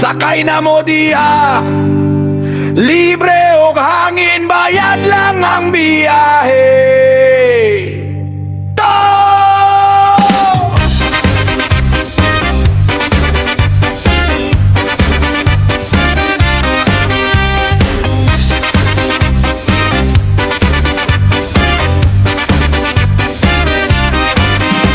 sakay na mo diha. Libre og hangin, bayad lang ang biyahe.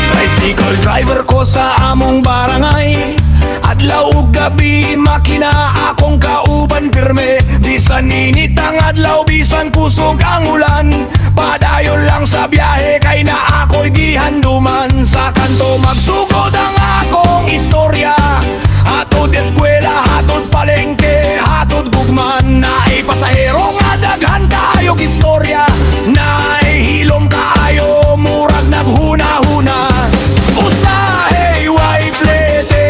Tricycle driver ko sa among barangay, adlaw ug gabi makina akong kauban pirme. Bisan init ang adlaw, bisan kusog ang ulan, padayon lang sa biyahe kay na ako'y gihanduman. Sa kanto magsugod ang akong istorya, hatod eskwela, hatod palengke, hatod gugman. Naay pasahero nga daghan kaayog istorya, naay hilom kaayo, murag naghuna-huna. Usahay way plete,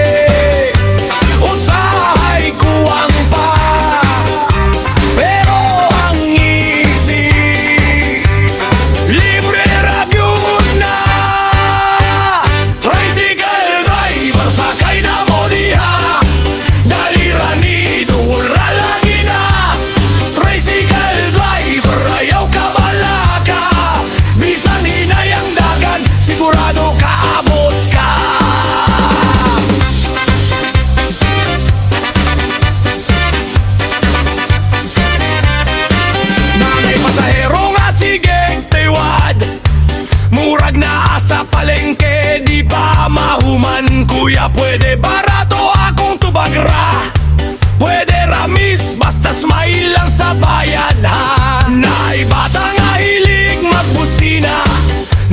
usahay kuwang pa, pero ang easy libre ra gyud na. Tricycle driver sakay na mo diha, dali ra ni duol ra lagi na. Tricycle driver ayaw ka balaka, bisan hinay ang dagan sigurado kaabot ka. Nanay pasahero nga sigeng tiwad, murag na asa palengke di pa mahuman. Kuya pwede barato akong tubagra, pwede ramis basta smile lang sa bayad ha. Naay bata nga hilig magbusina,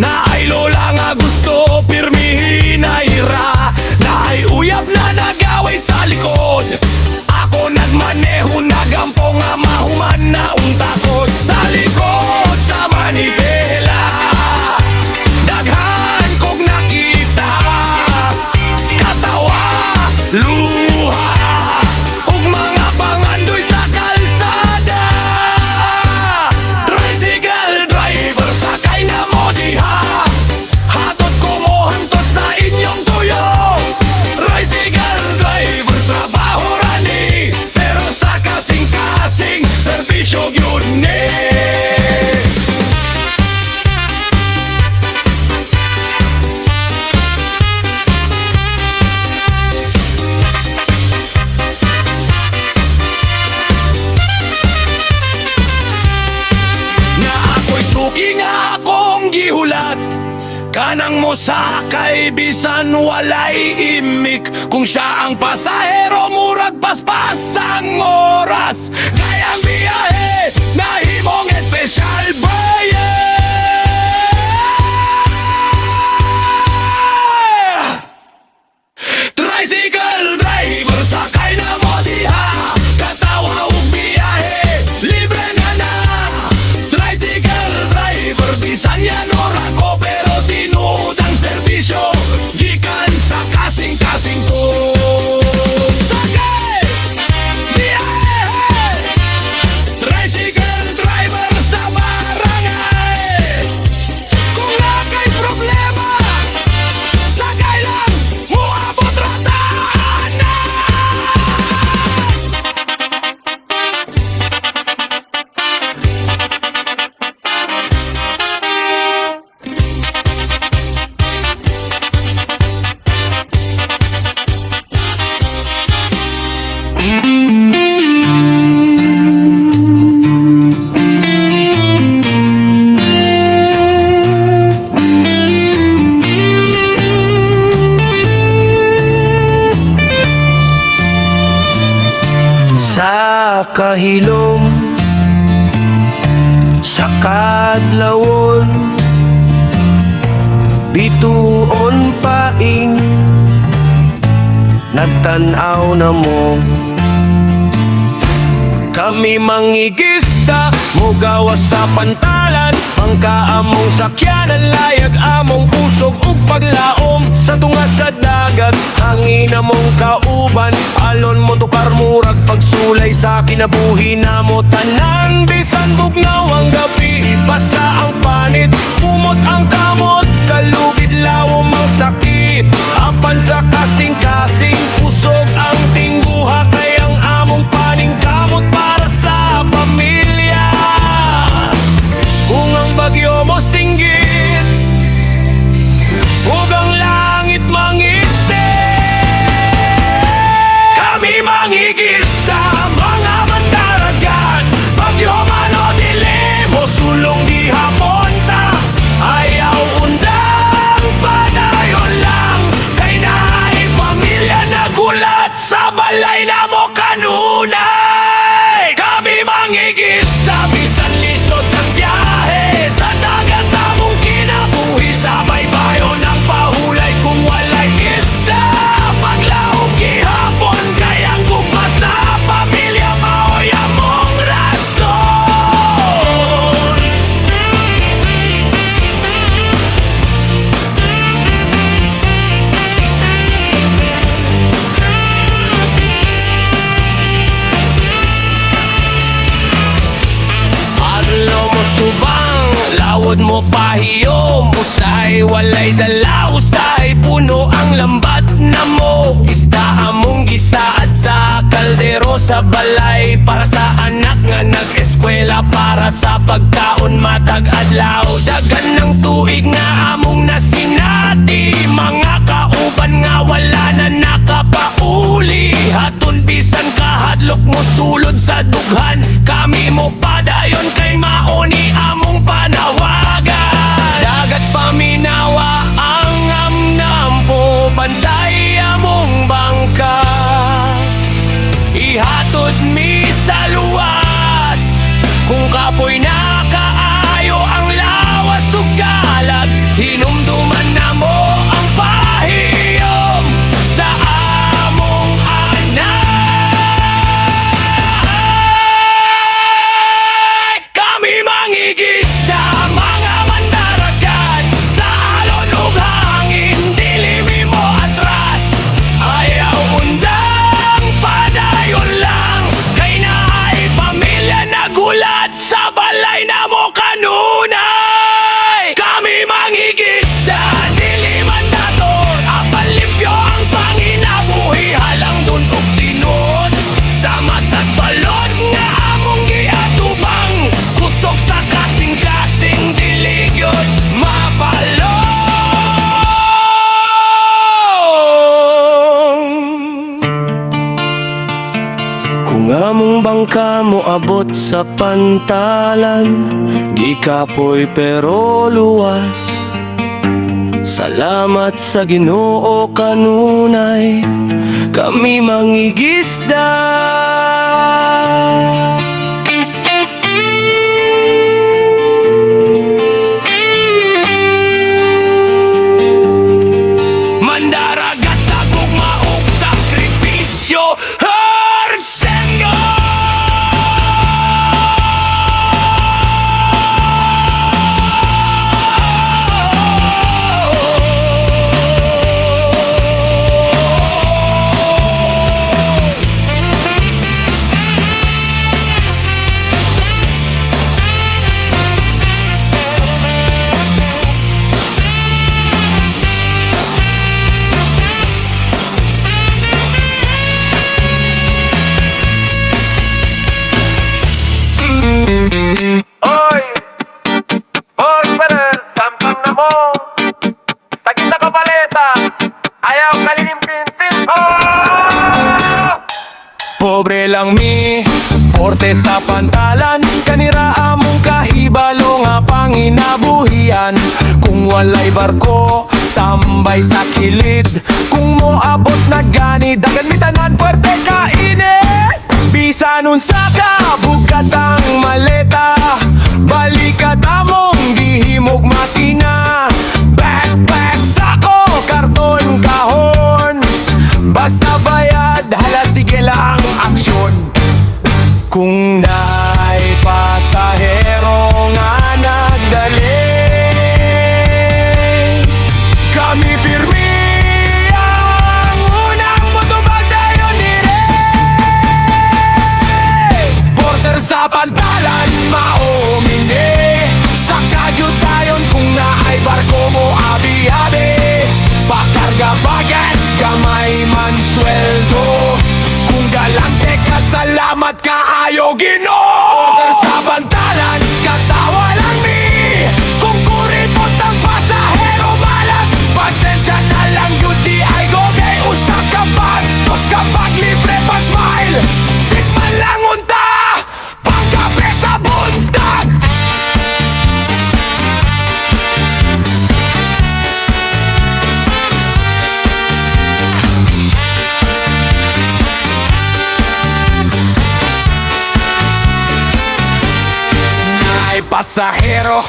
naay lola nga gusto pirmihin na ira, naay uyab na nagaway sa likod, ako nagmaneho nagampo nga mahuman na untakot. Sa likod sa manibela daghan kog nakita, katawa, luha ug mga pangandoy sa kalsada. Tricycle driver sakay na mo diha, hatod ko mo hangtod sa inyong tuyo. Tricycle driver trabaho rani, pero sa kasing-kasing serbisyo gyud ni. Na ako'y suki nga akong gihulat, kanang mo sakay bisan walay imik. Kung siya ang pasahero murag paspas ang oras, kaya ang biyahe nahimong espesyal bayad. Tricycle driver sakay na mo diha, katawa ug biyahe libre na na. Tricycle driver bisan yan ora ko, pero tinuod ang serbisyo gikan sa kasing-kasing ko. Sakay! Biyahe! Tricycle driver sa barangay, kung nakay problema sakay lang, muabot rataan na. Sa kahilom, sa kadlawon, bituon paing nagtanaw na mo. Kami mangigista, mugawas sa pantalan, pangkaamong sakyanan, layag among pusog ug paglaom. Sa tunga sa dagat, hangin among kauban, alon mo tukar murag pagsulay sa kinabuhi na mo. Tanan bisan bugnaw ang gabi, basa ang panit, pumot ang kamot, sa lubid lawom ang sakit. Apan sa kasing-kasing, pusog ang tingguha kay balay na mo kanunay. Kami mangingisda, bisan lisod ng biyahe. Sa dagat among kinabuhi, sa baybayo ng pahulay. Kung walay isda, paglaog gihapon. Kayang gugma sa pamilya, maoy among rason. Aglo mo subang, lawod mo pahiyom. Usay walay dala, usay puno ang lambat na mo. Isda among gisaad sa kaldero sa balay. Para sa anak nga nag-eskwela, para sa pagkaon matag adlaw. Dagan ng tuig nga among nasinati, mga kauban nga wala na nakapauli. Hatun bisan kahadlok mo sulod sa dughan, kami mo padayon kay mauni among panawagan. Dagat paminawa ang amnampo, bantay among bangka. Ihatod mi sa luwas, kung kapoy na kaayo ang lawas ug kalag. Hinumduman na mo ang pahiyom sa among anay. Kami mangingisda, mga mandaragat, sa alon ug hangin, dili mi mo atras. Ayaw undang, padayon lang, kay naay pamilya nagulat sa balay na mo kanunay. Kami mangingisda, dili man dator, apalimpyo ang panginabuhi. Halang dun ug tinod, sa matag balon nga among giatubang. Kusog sa kasing-kasing, dili gyud mapalong. Kung among bangka mo abot sa pantalan, di kapoy pero luwas. Salamat sa Ginoo kanunay, kami mangingisda. Mandaragat sa gugma ug sakripisyo, Arsenio! Oy! Boy, Perez, sampang na mo! Tagit na kapaleta! Ayaw kalinim pintin! Oh! Pobre lang mi, porte sa pantalan. Kanira among kahibalo nga panginabuhian. Kung walay barko, tambay sa kilid. Kung moabot na gani, dagan mi tanan puerte kainit. Bisan unsa ka, bugat ang maleta. Balikat among gihimog makina. Backpack, sako, karton, kahon. Basta bayad, hala sige lang aksyon. Kung na'y pasahero nga nagdali, kami pirmi ang unang motubag dayon dire. Porter sa pantalan, maumini. Sa kagyut dayon kung na'y barko mo abi-abi. Pakarga bagage, kamay man sweldo. Kung galante ka, salamat ka ayo Ginoo. pasahero,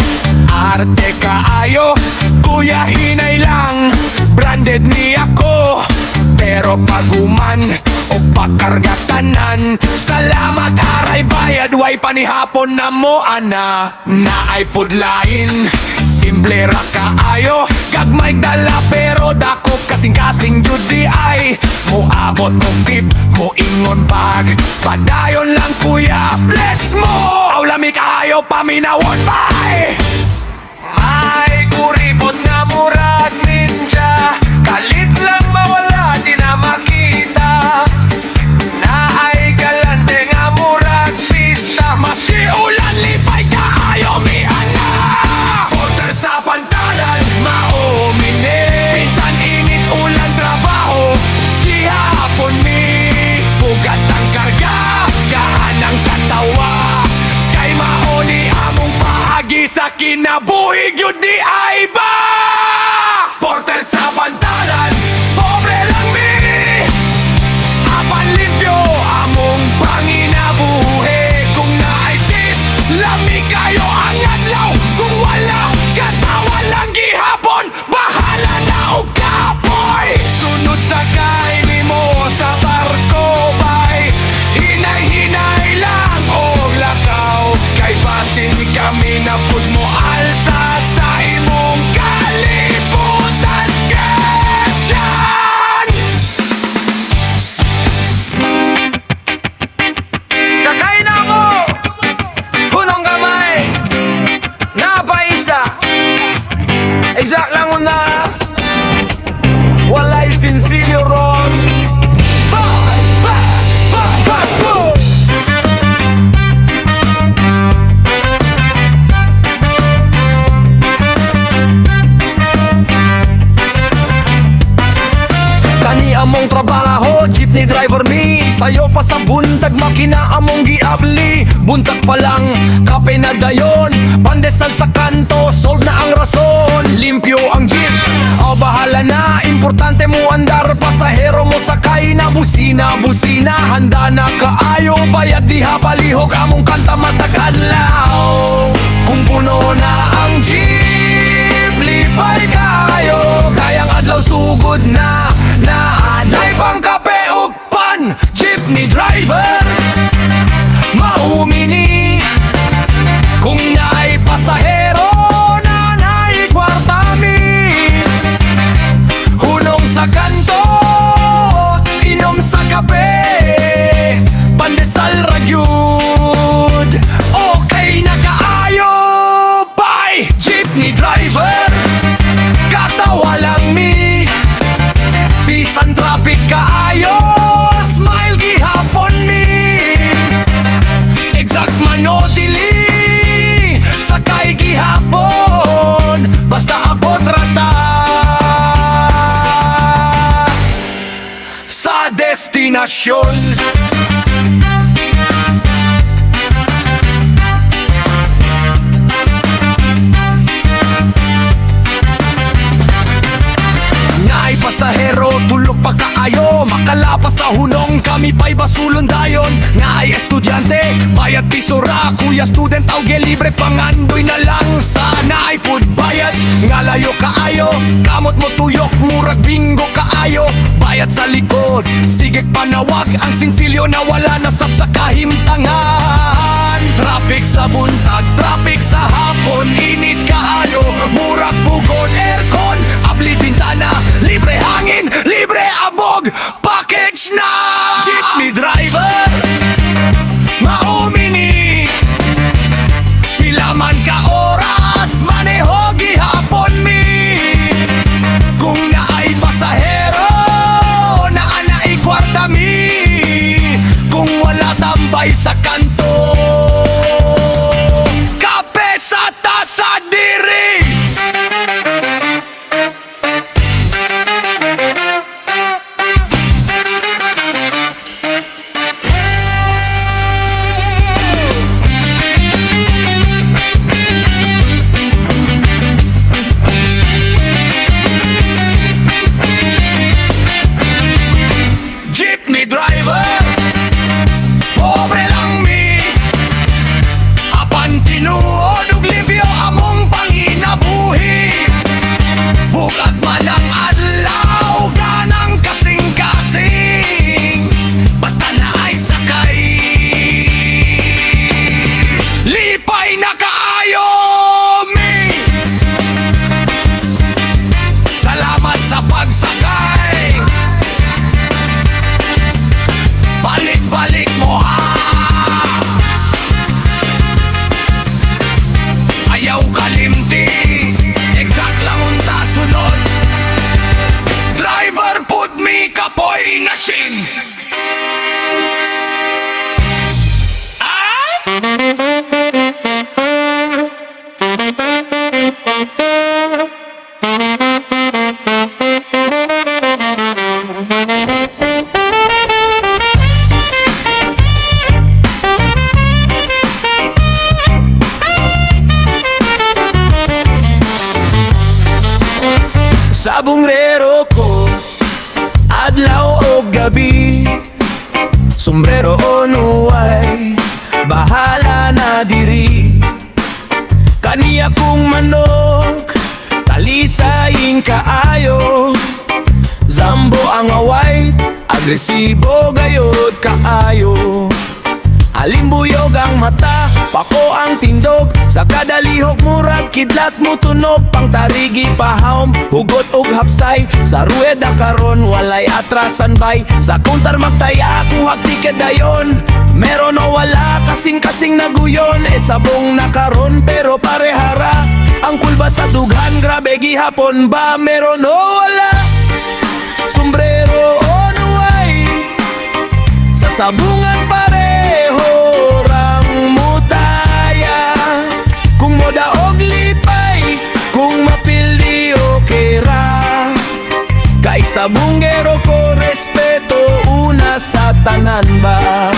arte kaayo. Kuya hinay lang, branded ni ako. Pero paguman o pagkargatanan, salamat haray bayad, way panihapon na mo ana. Naay pudlain, simple ra kaayo. Gagmay dala pero dako kasing-kasing jud di ay. Moabot mo tip, mo ingon pag padayon lang kuya, bless mo. Aw lami kaayo paminawon bay. Ay kuripot nga murag ninja, kalit lang mawala di na makita. Naay galante nga murag pista, maski ulan lipay kaayo mi ana. Porter sa pantalan maumini, bisan init ulan trabaho gihapon mi. Bugat ang karga, kahanang katawa, kay mauni among paagi sa kinabuhi gyud di ay ba. Porter sa pantalan, pobre lang mi, apan limpyo among panginabuhi. Kung naay tip, lami kayo ang adlaw. Kung wala, katawa lang gihapon, bahala na og kapoy. Sunod sa kay nimo sa barko bay, hinay-hinay lang og lakaw, kay basin kami na pud mo alsa sa imong kalibutan ketyan. Sakay na mo! Hunong kamay! Napaisa! Exact lang una! Walay sinsilyo ron! Bye! Bye! Bye! Bye! Boom! Kani among trabaho, jeepney driver mi. Sayo pa sa buntag, makina among giabli. Buntag pa lang, kape na dayon. Pandesal sa kanto, solve na ang rason. Limpyo ang jeep, o bahala na. Importante mo andar, pasahero mo sakay na. Busina, busina, handa na kaayo. Bayad diha palihog, among kanta matag-adlaw. Kung puno na ang jeep, lipay kayo. Kayang adlaw sugod na, naanay pang kape ug pan. Jeepney driver, maumini. Kung naay pasahero, nanay kwarta mi. Hunong sa kanto, inom sa kape, pandesal ra gyud. Okay na kaayo, bye! Jeepney driver, katawa lang mi. Bisan traffic kaayo, smile gihapon mi. Exact man o dili, sakay gihapon, basta abot rata sa destinasyon. Naay pasahero, tulog pa kaayo. Makalapas sa hunong, kami pa'y basulon dayon. Naay estudyante, bayad piso ra. Kuya student, auge libre, pangandoy na lang. Sana ay pud bayad, nga layo kaayo. Kamot mo tuyok, murag bingo kaayo. Bayad sa likod, sige panawag. Ang sinsilyo na wala nasab sa kahimtangan. Traffic sa buntag, traffic sa hapon. Init kaayo, murag pugon aircon. Abli bintana, libre hangin, libre abog. Package na! Jeepney driver, maumini. Pila man ka oras, maneho gihapon mi. Kung naay pasahero, naanay kwarta mi. Kung wala tambay sa kanto, kape sa tasa diri. Jeepney driver, pobre lang mi. Apan tinuod ug Sa bungrero ko, adlaw o gabi, sombrero o nuway, bahala na diri. Kaniya kong manok, talisayin kaayo, zambo ang away, agresibo gayod kaayo. Halimbuyog ang mata, pako ang tindog, sa kada lihok murag kidlat mo tunog, pang tarigi pahawm, hugot og hapsay, sa rueda karon walay atrasan bay, sa counter magtaya kuhag tiket dayon, meron o wala kasing-kasing naguyon, sabong na karon pero parehara, ang kulba sa dughan grabe gihapon ba, meron o wala, sombrero o nuway, sa sabungan pareho rang mutaya, kung moda og lipay, kung mapildi o kera, kay sa bunggero ko respeto una sa tanan ba.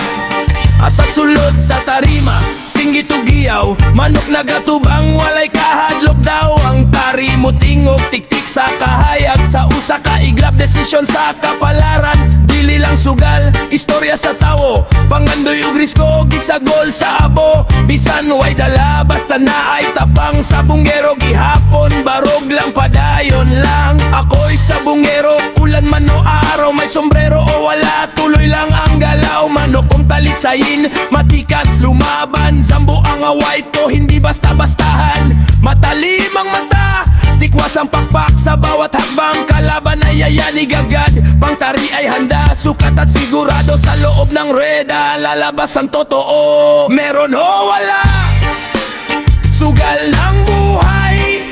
Asa sulod sa tarima, singgit ug giyaw, manok nagatubang walay kahadlok daw, ang tari mo tingog tiktik sa kahayag, sa usa ka iglap desisyon sa kapalaran, dili lang sugal, istorya sa tawo, pangandoy ug risko gisagol sa abo, bisan way dala basta naay tapang, sa bunggero gihapon barog lang padayon lang, ako'y sa bunggero ulan man o araw, may sombrero o wala, tuloy lang ang galaw, manok kong talisayin, matikas lumaban, zambo ang away to hindi basta-bastahan, matalim ang mata, tikwas ang pakpak, sa bawat hakbang kalaban ay yayanig agad, pangtari ay handa, sukat at sigurado, sa loob ng reda lalabas ang totoo, meron o wala, sugal ng buhay,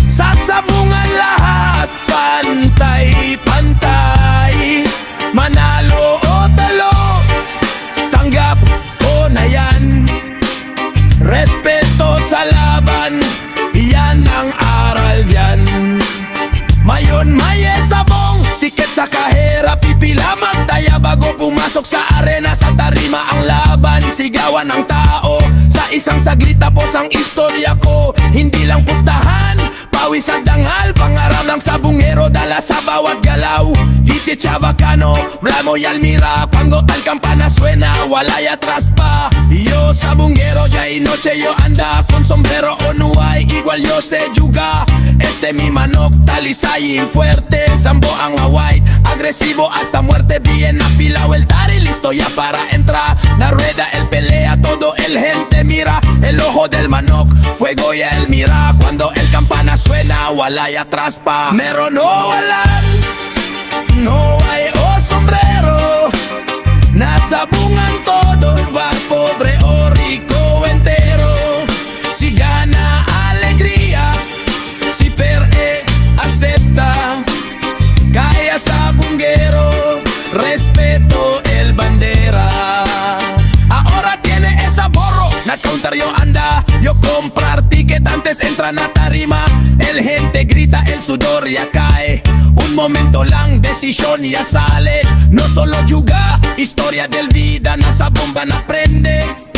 sa sabungan lahat pantay-pantay, manalo o talo, tanggap o na yan, respeto sa laban, yan ang aral dyan. Mayon maye sabong, tiket sa kahera, pipila magtaya bago pumasok sa arena, sa tarima ang laban, sigawan ng tao, sa isang saglit tapos ang istorya ko, hindi lang pustahan, pawis at dangal, pangarap ng sabungero, dala sa bawat galaw, Iti Chavacano, Bramo y Almira, cuando tal campana suena, walay atras pa, yo sabungero, ya y noche yo anda, con sombrero o no hay, igual yo sé yuga, este mi manok, talisayin fuerte, zambo ang away, agresivo hasta muerte, bien afilado el tari, listo ya para entrar, la rueda, el pelea, todo el gente mira, el ojo del manok, fuego y el mira, cuando el campana suena, walay atrás pa, meron o walan, no hay o sombrero, nasa bungan todo, va pobre o rico entero, si gana alegría, si perde acepta, kaya sa bunggero, respeto el bandera. Ahora tiene esa borro, na counter yo anda, yo comprar ticket antes entran a tarima, el gente grita, el sudor ya cae, un momento lang, decisión ya sale, no solo yuga, historia del vida, nasa bomba na prende.